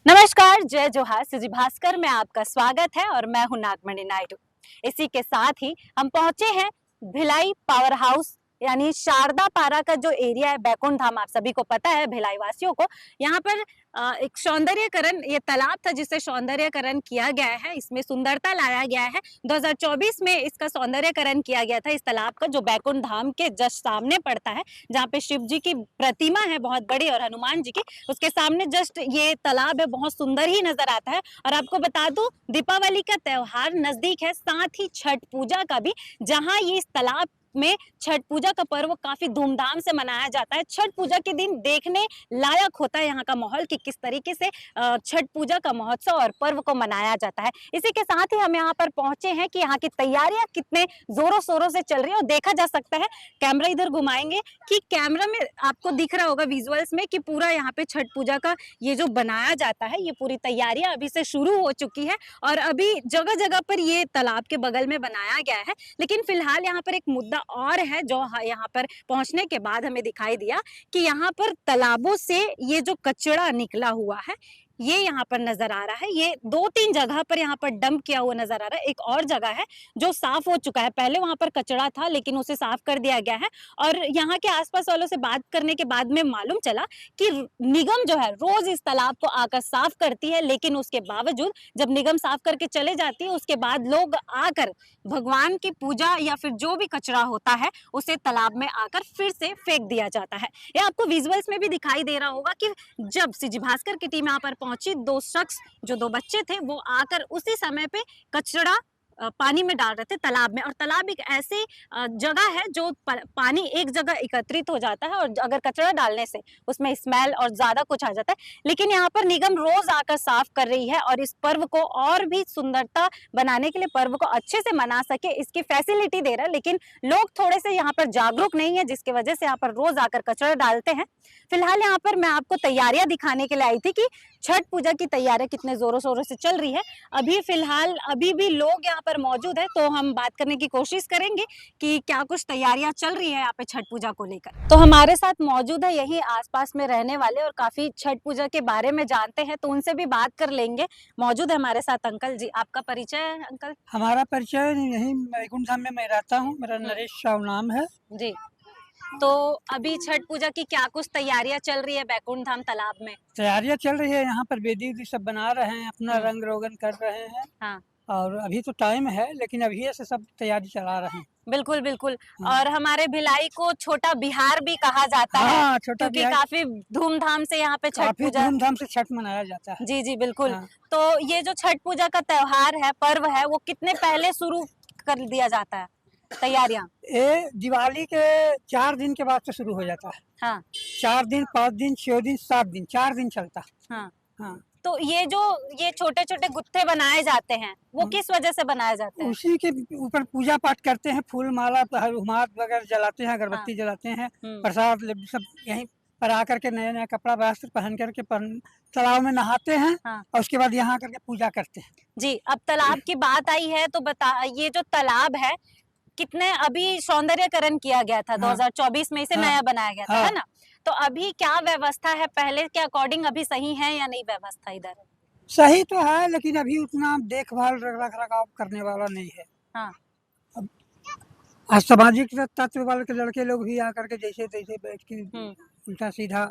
नमस्कार, जय जोहार। सिजी भास्कर में आपका स्वागत है और मैं हूं नागमणि नायडू। इसी के साथ ही हम पहुंचे हैं भिलाई पावर हाउस यानी शारदा पारा का जो एरिया है बैकुंठ धाम, आप सभी को पता है भिलाई वासियों को। यहाँ पर एक सौंदर्यकरण, ये तालाब था जिसे सौंदर्यकरण किया गया है, इसमें सुंदरता लाया गया है। 2024 में इसका सौंदर्यकरण किया गया था इस तालाब का, जो बैकुंठ धाम के जस्ट सामने पड़ता है, जहाँ पे शिव जी की प्रतिमा है बहुत बड़ी और हनुमान जी की, उसके सामने जस्ट ये तालाब है, बहुत सुंदर ही नजर आता है। और आपको बता दूं, दीपावली का त्योहार नजदीक है, साथ ही छठ पूजा का भी, जहां ये इस तालाब में छठ पूजा का पर्व काफी धूमधाम से मनाया जाता है। छठ पूजा के दिन देखने लायक होता है यहाँ का माहौल कि किस तरीके से छठ पूजा का महोत्सव और पर्व को मनाया जाता है। इसी के साथ ही हम यहाँ पर पहुंचे हैं कि यहाँ की तैयारियां कितने जोरों शोरों से चल रही है और देखा जा सकता है। कैमरा इधर घुमाएंगे कि कैमरा में आपको दिख रहा होगा विजुअल्स में कि पूरा यहाँ पे छठ पूजा का ये जो बनाया जाता है, ये पूरी तैयारियां अभी से शुरू हो चुकी है और अभी जगह जगह पर ये तालाब के बगल में बनाया गया है। लेकिन फिलहाल यहाँ पर एक मुद्दा और है जो यहाँ पर पहुंचने के बाद हमें दिखाई दिया कि यहाँ पर तालाबों से ये जो कचरा निकला हुआ है, ये यहाँ पर नजर आ रहा है। ये 2-3 जगह पर यहाँ पर डंप किया हुआ नजर आ रहा है। एक और जगह है जो साफ हो चुका है, पहले वहां पर कचरा था लेकिन उसे साफ कर दिया गया है। और यहाँ के आसपास वालों से बात करने के बाद में मालूम चला कि निगम जो है रोज इस तालाब को आकर साफ करती है, लेकिन उसके बावजूद जब निगम साफ करके चले जाती है, उसके बाद लोग आकर भगवान की पूजा या फिर जो भी कचरा होता है उसे तालाब में आकर फिर से फेंक दिया जाता है। ये आपको विजुअल्स में भी दिखाई दे रहा होगा कि जब सिजी भास्कर की टीम यहाँ पर पहुंची, 2 शख्स जो 2 बच्चे थे वो आकर उसी समय पे कचरा पानी में डाल रहे थे तालाब में। और तालाब एक ऐसी जगह है जो पानी एक जगह एकत्रित हो जाता है और अगर कचरा डालने से उसमें स्मेल और ज्यादा कुछ आ जाता है। लेकिन यहाँ पर निगम रोज आकर साफ कर रही है और इस पर्व को और भी सुंदरता बनाने के लिए, पर्व को अच्छे से मना सके, इसकी फैसिलिटी दे रहा है। लेकिन लोग थोड़े से यहाँ पर जागरूक नहीं है, जिसकी वजह से यहाँ पर रोज आकर कचरा डालते हैं। फिलहाल यहाँ पर मैं आपको तैयारियां दिखाने के लिए आई थी कि छठ पूजा की तैयारियां कितने जोरों शोरों से चल रही है। अभी फिलहाल अभी भी लोग यहाँ पर मौजूद है, तो हम बात करने की कोशिश करेंगे कि क्या कुछ तैयारियां चल रही है यहाँ पे छठ पूजा को लेकर। तो हमारे साथ मौजूद है यही आसपास में रहने वाले और काफी छठ पूजा के बारे में जानते हैं, तो उनसे भी बात कर लेंगे। मौजूद है हमारे साथ अंकल जी, आपका परिचय है अंकल? हमारा परिचय यही बैकुंठ धाम में मैं रहता हूँ, मेरा नरेश साहु नाम है जी। तो अभी छठ पूजा की क्या कुछ तैयारियां चल रही है बैकुंठ धाम तालाब में? तैयारियां चल रही है, यहाँ पर वेदी उदी सब बना रहे हैं, अपना रंग रोगन कर रहे हैं। हाँ, और अभी तो टाइम है, लेकिन अभी से सब तैयारी चला रहे हैं। बिल्कुल बिल्कुल। हाँ। और हमारे भिलाई को छोटा बिहार भी कहा जाता है, हाँ, छोटा क्योंकि बिहार काफी धूमधाम से यहाँ पे छठ काफी पूजा, धूमधाम से छठ मनाया जाता है। जी जी बिल्कुल। हाँ। तो ये जो छठ पूजा का त्योहार है, पर्व है, वो कितने पहले शुरू कर दिया जाता है तैयारियां? ये दिवाली के 4 दिन के बाद से शुरू हो जाता है। हाँ 4 दिन, 5 दिन, 6 दिन, 7 दिन, 4 दिन चलता है। हाँ। हाँ। तो ये छोटे छोटे गुत्थे बनाए जाते हैं, वो किस वजह से बनाए जाते हैं? उसी के ऊपर पूजा पाठ करते हैं, फूल माला हुमाद वगैरह जलाते हैं, अगरबत्ती जलाते हैं, प्रसाद सब यहीं पर आकर के नया नया कपड़ा वस्त्र पहन करके तालाब में नहाते हैं। हाँ। और उसके बाद यहाँ आकर के पूजा करते हैं। जी, अब तालाब की बात आई है तो बता, ये जो तालाब है कितने अभी सौंदर्यकरण किया गया था? 2024 में इसे नया बनाया गया था, है ना? तो अभी क्या व्यवस्था है, पहले के अकॉर्डिंग अभी सही है या नहीं व्यवस्था इधर? सही तो है, लेकिन अभी उतना देखभाल रख रखाव करने वाला नहीं है। हाँ। अब असामाजिक तत्व वाले के लड़के लोग भी आकर के जैसे तैसे बैठ के उल्टा सीधा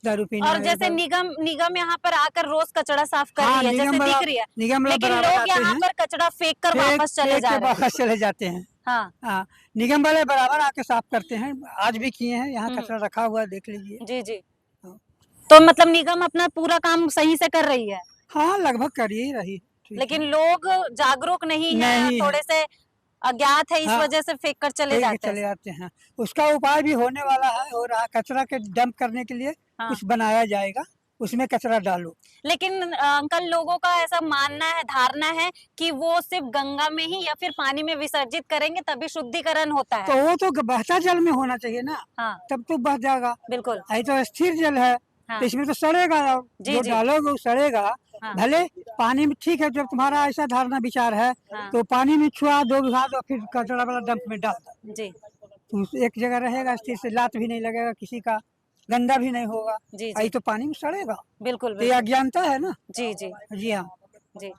दारू पीना। और जैसे निगम यहाँ पर आकर रोज कचरा साफ कर हाँ, रही है, जैसे दिख रही है, लेकिन लोग यहाँ पर कचरा फेंक कर वापस चले जा रहे हैं। वापस चले जाते हैं। हाँ हाँ, निगम वाले बराबर आके साफ करते हैं, आज भी किए हैं। यहाँ कचरा रखा हुआ है, देख लीजिए। जी जी। हाँ। तो मतलब निगम अपना पूरा काम सही से कर रही है? हाँ, लगभग कर ही रही। लेकिन लोग जागरूक नहीं है, थोड़े से अज्ञात है, इस वजह से फेंक कर चले जाते हैं। उसका उपाय भी होने वाला है, हो रहा। कचरा के डंप करने के लिए कुछ बनाया जाएगा, उसमें कचरा डालो। लेकिन अंकल, लोगों का ऐसा मानना है, धारणा है कि वो सिर्फ गंगा में ही या फिर पानी में विसर्जित करेंगे तभी शुद्धिकरण होता है। तो वो तो बहता जल में होना चाहिए ना। हाँ। तब तो बह जाएगा। बिल्कुल। ये तो स्थिर जल है। हाँ। तो इसमें तो सड़ेगा, जो डालोगे वो सड़ेगा। हाँ। भले पानी में ठीक है, जब तुम्हारा ऐसा धारणा विचार है तो पानी में छुआ दो घास और फिर कचरा वाला डंप में डाल दो। जी। तो एक जगह रहेगा स्थिर से, लात भी नहीं लगेगा किसी का। गंदा भी नहीं होगा। जी आई जी तो पानी में सड़ेगा, बिल्कुल तो ये बिल्कुल अज्ञानता है ना। जी जी जी हाँ। जी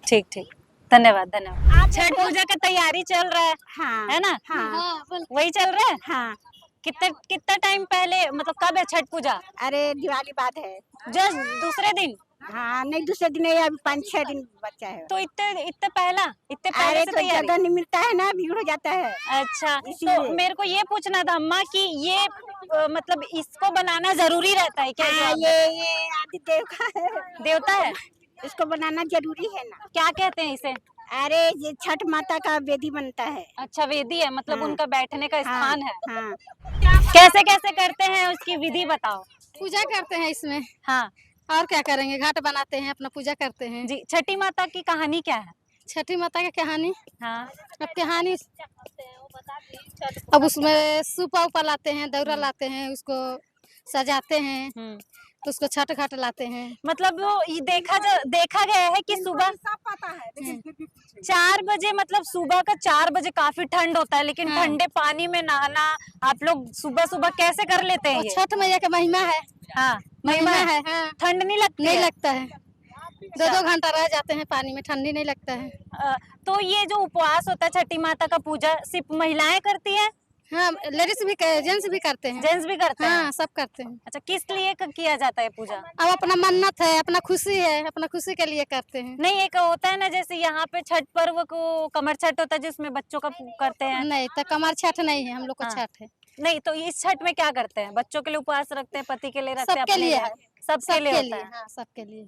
ठीक ठीक धन्यवाद धन्यवाद। छठ पूजा का तैयारी चल रहा है ना? हाँ वही चल रहा है। हाँ। कितना टाइम पहले मतलब कब है छठ पूजा? अरे दिवाली बाद है। जस्ट दूसरे दिन? हाँ नहीं दूसरे दिन नहीं, अभी 5-6 दिन बचा है। तो इतने पहले अरे से तो तैयारी? जगह नहीं मिलता है ना, भीड़ हो जाता है। अच्छा तो इसीलिए। मेरे को ये पूछना था अम्मा कि ये मतलब इसको बनाना जरूरी रहता है क्या? जो हाँ, आप ये आदि देव का है, देवता है? इसको बनाना जरूरी है ना। क्या कहते हैं इसे? अरे ये छठ माता का वेदी बनता है। अच्छा वेदी है मतलब हाँ। उनका बैठने का हाँ स्थान है। हाँ। कैसे कैसे करते हैं उसकी विधि बताओ। पूजा करते हैं इसमें, हाँ और क्या करेंगे, घाट बनाते हैं, अपना पूजा करते हैं। जी छठी माता की कहानी क्या है? छठी माता की कहानी, हाँ अब कहानी अब उसमें सूपा उपा लाते हैं, दौरा लाते हैं, उसको सजाते हैं, तो उसको छठ घाट लाते हैं। मतलब वो ये देखा गया है कि सुबह 4 बजे मतलब सुबह का 4 बजे काफी ठंड होता है लेकिन हाँ। ठंडे पानी में नहाना आप लोग सुबह सुबह कैसे कर लेते हैं और ये? छठ मैया का महिमा है, हाँ महिमा है। हाँ, ठंड नहीं लगती नहीं है? लगता है, 2-2 घंटा रह जाते हैं पानी में, ठंडी नहीं लगता है। तो ये जो उपवास होता है छठी माता का पूजा सिर्फ महिलाएं करती हैं? हाँ, लेडीज भी जेंट्स भी करते हैं। जेंट्स भी करते हैं? हाँ, सब करते हैं। अच्छा किस लिए किया जाता है पूजा? अब अपना मन्नत है, अपना खुशी है, अपना खुशी के लिए करते हैं। नहीं एक होता है ना जैसे यहाँ पे छठ पर्व को कमर छठ होता है जिसमें बच्चों का करते हैं। नहीं तो कमर छठ नहीं है, हम लोग को हाँ। छठ है। नहीं तो इस छठ में क्या करते हैं? बच्चों के लिए उपवास रखते हैं, पति के लिए रखते हैं, सबके अपने लिए लिए? है, सबके लिए होता है। हाँ, सबके लिए।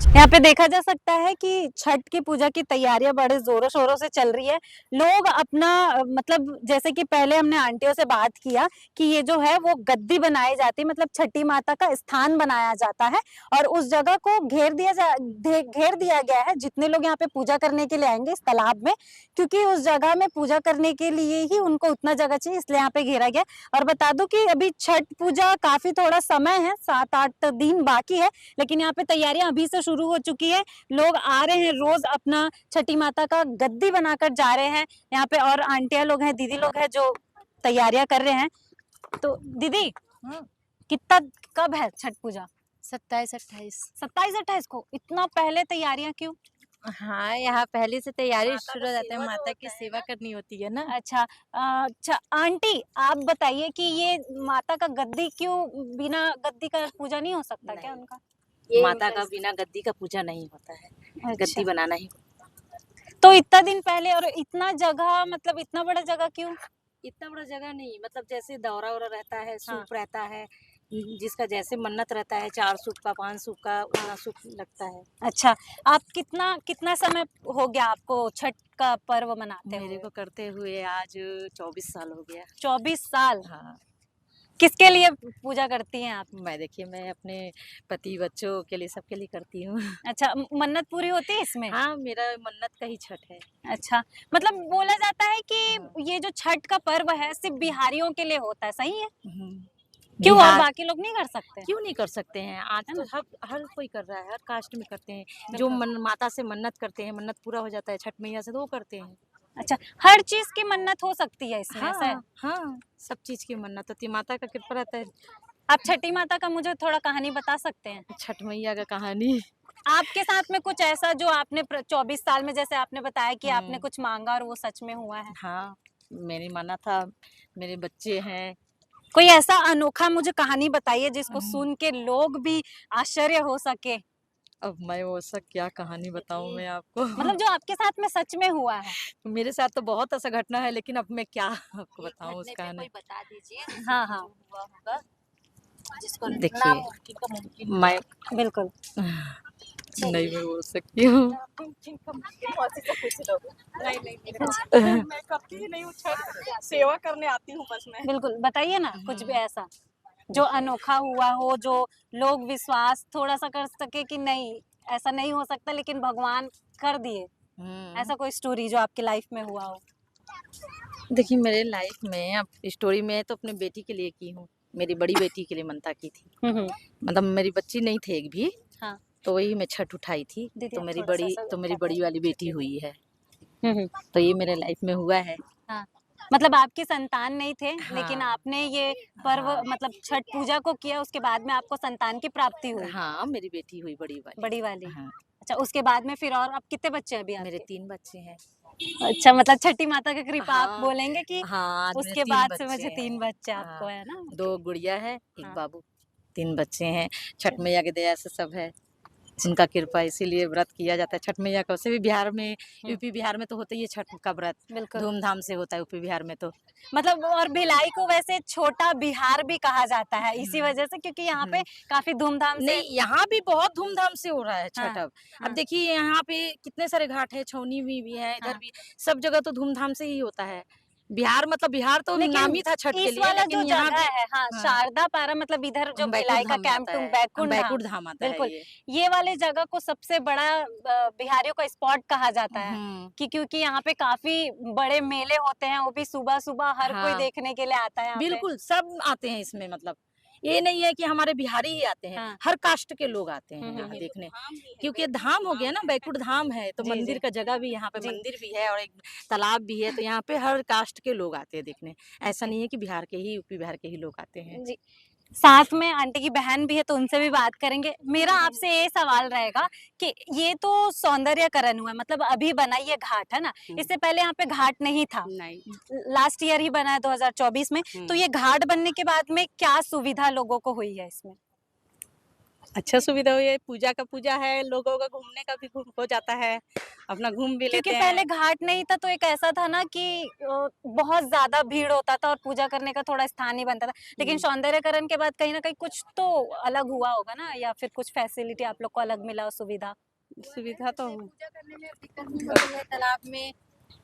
यहाँ पे देखा जा सकता है कि छठ की पूजा की तैयारियां बड़े जोरों शोरों से चल रही है। लोग अपना मतलब जैसे कि पहले हमने आंटियों से बात किया कि ये जो है वो गद्दी बनाई जाती है मतलब छठी माता का स्थान बनाया जाता है और उस जगह को घेर दिया गया है जितने लोग यहाँ पे पूजा करने के लिए आएंगे इस तालाब में, क्योंकि उस जगह में पूजा करने के लिए ही उनको उतना जगह चाहिए इसलिए यहाँ पे घेरा गया। और बता दूं कि अभी छठ पूजा काफी थोड़ा समय है, 7-8 दिन बाकी है, लेकिन यहाँ पे तैयारियां अभी से शुरू हो चुकी है। लोग आ रहे हैं, रोज अपना छठी माता का गद्दी बनाकर जा रहे हैं यहाँ पे और आंटियां लोग हैं, दीदी लोग हैं जो तैयारियां कर रहे हैं। तो दीदी कितना कब है छठ पूजा? 27-28 को इतना पहले तैयारियां क्यों? हाँ, यहाँ पहले से तैयारी शुरू हो जाते हैं, माता की सेवा करनी होती है ना। अच्छा अच्छा आंटी आप बताइए कि ये माता का गद्दी क्यों, बिना गद्दी का पूजा नहीं हो सकता क्या उनका? माता का बिना गद्दी का पूजा नहीं होता है, अच्छा। गद्दी बनाना ही। तो इतना दिन पहले और इतना जगह मतलब इतना बड़ा जगह क्यों? इतना बड़ा जगह नहीं, मतलब जैसे दौरा वौरा रहता है, सूप रहता है, जिसका जैसे मन्नत रहता है, 4 सूप का 5 सूप का उतना सूप लगता है। अच्छा आप कितना समय हो गया आपको छठ का पर्व मनाते मेरे हुए? को करते हुए आज 24 साल हो गया। 24 साल? हाँ। किसके लिए पूजा करती हैं आप? मैं अपने पति बच्चों के लिए सबके लिए करती हूँ। अच्छा मन्नत पूरी होती है इसमें? हाँ, मेरा मन्नत का ही छठ है। अच्छा मतलब बोला जाता है कि ये जो छठ का पर्व है सिर्फ बिहारियों के लिए होता है, सही है? क्यों और बाकी लोग नहीं कर सकते? क्यों नहीं कर सकते हैं? आज तो हर कोई कर रहा है, हर कास्ट में करते हैं। जो माता से मन्नत करते हैं, मन्नत पूरा हो जाता है छठ मैया से, तो वो करते हैं। अच्छा हर चीज की मन्नत हो सकती है इसमें? ऐसा है? हाँ, सब चीज की मन्नत होती है, माता का कृपा रहता है। आप छठी माता का मुझे थोड़ा कहानी बता सकते हैं? छठ मैया का कहानी आपके साथ में कुछ ऐसा जो आपने 24 साल में जैसे आपने बताया कि आपने कुछ मांगा और वो सच में हुआ है? हाँ, मैंने माना था, मेरे बच्चे हैं। कोई ऐसा अनोखा मुझे कहानी बताइए जिसको सुन के लोग भी आश्चर्य हो सके। अब मैं वो सब क्या कहानी बताऊं मैं आपको? मतलब जो आपके साथ में सच में हुआ है। मेरे साथ तो बहुत ऐसा घटना है, लेकिन अब मैं क्या आपको बताऊं उस कहानी? बता दीजिए। हाँ हाँ हुआ होगा जिसको देखिए मैं बिल्कुल नहीं मैं बोल सकती हूँ। मैं करती ही नहीं हूँ छठ, सेवा करने आती हूँ बस मैं। बिल्कुल बताइए ना कुछ भी ऐसा जो अनोखा हुआ हो, जो लोग विश्वास थोड़ा सा कर सके कि नहीं ऐसा नहीं हो सकता लेकिन भगवान कर दिए, ऐसा कोई स्टोरी जो आपकी लाइफ में हुआ हो? देखिए मेरे लाइफ में अब स्टोरी में तो अपने बेटी के लिए की हूँ, मेरी बड़ी बेटी के लिए मनता की थी। मतलब मेरी बच्ची नहीं थे एक भी। हाँ। तो वही मैं छठ उठाई थी, तो मेरी बड़ी वाली बेटी हुई है। तो ये मेरे लाइफ में हुआ है। हाँ। मतलब आपकी संतान नहीं थे, लेकिन हाँ। आपने ये पर्व हाँ। मतलब छठ पूजा को किया, उसके बाद में आपको संतान की प्राप्ति हुई, हाँ, मेरी बेटी हुई बड़ी वाली। बड़ी वाली। हाँ, अच्छा, उसके बाद में फिर और अब कितने बच्चे हैं अभी मेरे आपके? 3 बच्चे हैं। अच्छा, मतलब छठी माता की कृपा आप हाँ, बोलेंगे कि हाँ, आज मेरे उसके 3 बाद से बच्चे मुझे 3 हैं। बच्चे आपको हाँ, है ना? 2 गुड़िया है, 1 हाँ। बाबू, 3 बच्चे हैं। छठ चल मैया की दया से सब है। उनका कृपा इसीलिए व्रत किया जाता है। छठ मैया का वैसे भी बिहार में, हुँ, यूपी बिहार में तो होता ही है छठ का व्रत। बिल्कुल। धूमधाम से होता है यूपी बिहार में तो। मतलब और भिलाई को वैसे छोटा बिहार भी कहा जाता है, इसी हुँ, वजह से क्योंकि यहाँ पे हुँ। काफ़ी धूमधाम से नहीं, यहाँ भी बहुत धूमधाम से हो रहा है हाँ, छठ अब। अब हाँ, देखिए यहाँ पे कितने सारे घाट हैं, छौनी में भी है, इधर हाँ। भी, सब जगह तो धूमधाम से ही होता है। बिहार मतलब बिहार तो नाम लेकिन ही था छठ के इस लिए, वाला लेकिन जो यहाँ जगह भी है हाँ, हाँ, शारदा पारा मतलब इधर जो बैकुंठ भिलाई का धाम में आता कैंपटून है। बैकुंठ धाम, बैकुंठ धाम आता है बिल्कुल, ये। ये वाले जगह को सबसे बड़ा बिहारियों का स्पॉट कहा जाता है हुँ, कि क्योंकि यहाँ पे काफ़ी बड़े मेले होते हैं, वो भी सुबह-सुबह हर कोई हाँ, देखने के लिए आता है यहाँ पे। बिल्कुल सब आते हैं इसमें मतलब। ये नहीं है कि हमारे बिहारी ही आते हैं, हाँ। हर कास्ट के लोग आते हुँ, हैं हुँ, यहाँ हुँ। देखने। क्योंकि ये धाम हो गया ना, बैकुंठ धाम है, तो जी, मंदिर जी, का जगह भी यहाँ पे जी, मंदिर भी है और एक तालाब भी है, तो यहाँ पे हर कास्ट के लोग आते हैं देखने। ऐसा जी, नहीं है कि बिहार के ही, यूपी बिहार के ही लोग आते हैं। जी। साथ में आंटी की बहन भी है तो उनसे भी बात करेंगे। मेरा आपसे ये सवाल रहेगा कि ये तो सौंदर्यकरण हुआ मतलब अभी बना ये घाट है ना? इससे पहले यहाँ पे घाट नहीं था। नहीं। लास्ट ईयर ही बना है 2024 में। तो ये घाट बनने के बाद में क्या सुविधा लोगों को हुई है इसमें? अच्छा सुविधा हुई है, पूजा का पूजा है, लोगों का घूमने का भी घूम हो जाता है, अपना घूम भी क्योंकि लेते पहले हैं। घाट नहीं था तो एक ऐसा था ना कि बहुत ज़्यादा भीड़ होता था और पूजा करने का थोड़ा स्थान ही बनता था। लेकिन सौंदर्यकरण के बाद कहीं न कहीं कुछ तो अलग हुआ होगा ना या फिर कुछ फैसिलिटी आप लोग को अलग मिला हो सुविधा? सुविधा तो पूजा करने में दिक्कत नहीं होती है तालाब में।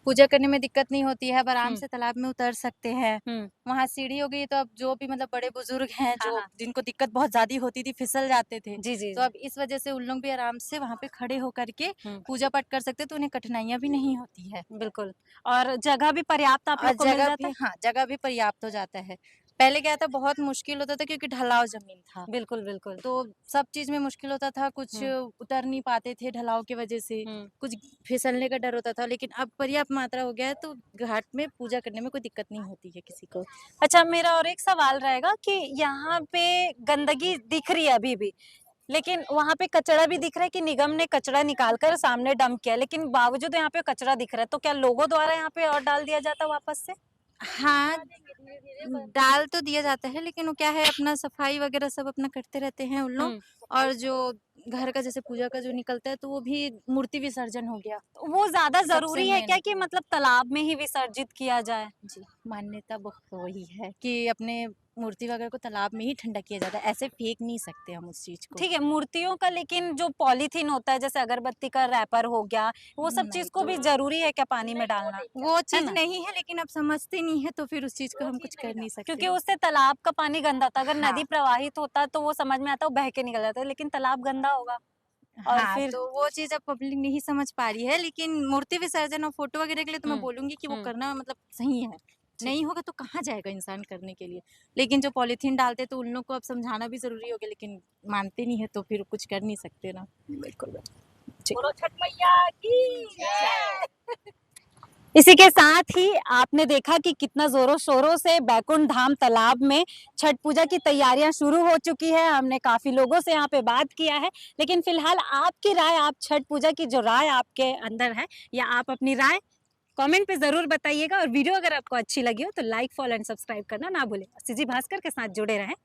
पूजा करने में दिक्कत नहीं होती है, अब आराम हुँ, से तालाब में उतर सकते हैं। हुँ। वहाँ सीढ़ी हो गई तो अब जो भी मतलब बड़े बुजुर्ग हैं हाँ, जो हाँ। जिनको दिक्कत बहुत ज़्यादा होती थी, फिसल जाते थे। जी, जी, तो जी। अब इस वजह से उन लोग भी आराम से वहाँ पे खड़े होकर के हुँ, पूजा पाठ कर सकते हैं, तो उन्हें कठिनाइयाँ भी नहीं होती है। बिल्कुल और जगह भी पर्याप्त आप और लोग को मिल जगह जाता भी है? हाँ, जगह भी पर्याप्त हो जाता है। पहले क्या था बहुत मुश्किल होता था क्योंकि ढलाव ज़मीन था। बिल्कुल, बिल्कुल। तो सब चीज़ में मुश्किल होता था, कुछ हुँ, उतर नहीं पाते थे ढलाव की वजह से, हुँ। कुछ फिसलने का डर होता था, लेकिन अब पर्याप्त मात्रा हो गया है तो घाट में पूजा करने में कोई दिक्कत नहीं होती है किसी को। अच्छा मेरा और एक सवाल रहेगा कि यहाँ पे गंदगी दिख रही है अभी भी, लेकिन वहाँ पे कचरा भी दिख रहा है कि निगम ने कचरा निकाल कर सामने डंप किया है, लेकिन बावजूद यहाँ पे कचरा दिख रहा है, तो क्या लोगों द्वारा यहाँ पे और डाल दिया जाता वापस से? हाँ, डाल तो दिया जाता है लेकिन वो क्या है अपना सफाई वगैरह सब अपना करते रहते हैं उन लोग हुँ। और जो घर का जैसे पूजा का जो निकलता है तो वो भी मूर्ति विसर्जन हो गया, वो ज़्यादा सबसे ज़रूरी है क्या मेन। कि मतलब तालाब में ही विसर्जित किया जाए? जी, मान्यता वही है कि अपने मूर्ति वगैरह को तालाब में ही ठंडा किया जाता है, ऐसे फेंक नहीं सकते हम उस चीज़ को। ठीक है, मूर्तियों का लेकिन जो पॉलीथीन होता है जैसे अगरबत्ती का रैपर हो गया, वो सब नहीं चीज़ को तो भी ज़रूरी है क्या पानी में डालना? वो है चीज़ ना? नहीं है लेकिन अब समझते नहीं है तो फिर उस चीज़ को हम कुछ कर नहीं सकते। क्योंकि उससे तालाब का पानी गंदा होता है, अगर हाँ, नदी प्रवाहित होता तो वो समझ में आता वो बह के निकल जाता है, लेकिन तालाब गंदा होगा और हाँ, फिर तो वो चीज़ अब पब्लिक नहीं समझ पा रही है लेकिन मूर्ति विसर्जन और फ़ोटो वगैरह के लिए तो मैं हुँ, बोलूँगी कि वो हुँ, करना मतलब सही है। ठीक नहीं होगा तो कहाँ जाएगा इंसान करने के लिए। लेकिन जो पॉलीथीन डालते तो उन लोग को अब समझाना भी ज़रूरी हो गया लेकिन मानते नहीं है तो फिर कुछ कर नहीं सकते ना। बिल्कुल। बोलो छठ मैया की जय। इसी के साथ ही आपने देखा कि कितना जोरों शोरों से बैकुंठ धाम तालाब में छठ पूजा की तैयारियां शुरू हो चुकी है। हमने काफी लोगों से यहाँ पे बात किया है, लेकिन फिलहाल आपकी राय, आप छठ पूजा की जो राय आपके अंदर है या आप अपनी राय कमेंट पे जरूर बताइएगा और वीडियो अगर आपको अच्छी लगी हो तो लाइक फॉलो एंड सब्सक्राइब करना ना भूलें। सीजी भास्कर के साथ जुड़े रहें।